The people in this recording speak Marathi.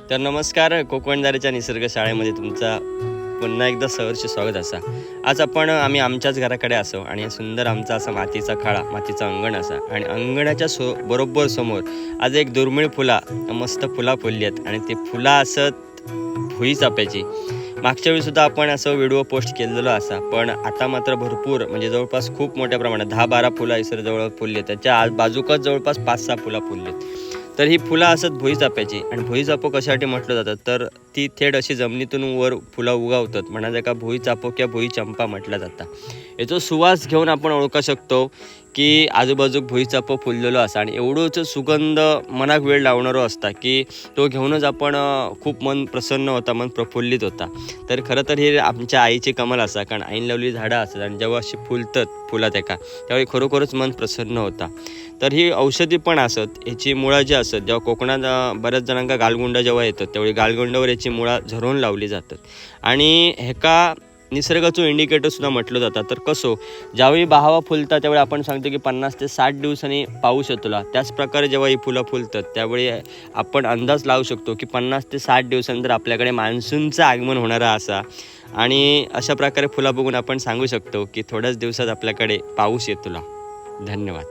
तर नमस्कार, कोकणदारीच्या निसर्ग शाळेमध्ये तुमचा पुन्हा एकदा सहर्ष स्वागत असा. आज आम्ही आमच्याच घराकडे असो आणि सुंदर आमचा असा मातीचा खाडा, मातीचा अंगण असा आणि अंगणाच्या बरोबर समोर आज एक दुर्मिळ फुला मस्त फुला फुलली आहेत आणि ते फुला असत भुई चाफ्याची. मागच्या वेळी सुद्धा आपण असं व्हिडिओ पोस्ट केलेलं असा, पण आता मात्र भरपूर म्हणजे जवळपास खूप मोठ्या प्रमाणात 10-12 फुलं इसर जवळ फुलली आहेत. त्याच्या बाजूकच जवळपास 5-6 फुलं फुलली आहेत. तर ही फुलं असत भुई चाफ्याची. आणि भुई चाफो कशासाठी म्हटलं जातं तर ती थेट अशी जमिनीतून वर फुलं उगवतात. म्हणायचं का भुई चाफो किंवा भुई चंपा म्हटलं जातं. याचा सुवास घेऊन आपण ओळखू शकतो की आजूबाजूक भुई चाफो फुललेलो असा आणि एवढंच सुगंध मनाक वेळ लावणारो असता की तो घेऊनच आपण खूप मन प्रसन्न होता, मन प्रफुल्लित होता. तर खरं तर हे आमच्या आईची कमाल असा, कारण आईन लावलेली झाडं असतात आणि जेव्हा अशी फुलतात फुलात एका त्यावेळी खरोखरच मन प्रसन्न होता. तर ही औषधी पण असत. ह्याची मुळं जी असत, जेव्हा कोकणात बऱ्याच जणांका गालगुंड जेव्हा येतात त्यावेळी गालगुंडावर याची मुळं झरून लावली जातात. आणि ह्याका निसर्गाचं इंडिकेटर सुद्धा म्हटलं जातं. तर कसो ज्यावेळी बहावा फुलतात त्यावेळी आपण सांगतो की 50 ते 60 दिवसांनी पाऊस येतो. त्याच प्रकारे जेव्हा ही फुलं फुलतात त्यावेळी आपण अंदाज लावू शकतो की 50 ते 60 दिवसानंतर आपल्याकडे मान्सूनचं आगमन होणारा असा. आणि अशा प्रकारे फुलं बघून आपण सांगू शकतो की थोड्याच दिवसात आपल्याकडे पाऊस येतो. धन्यवाद.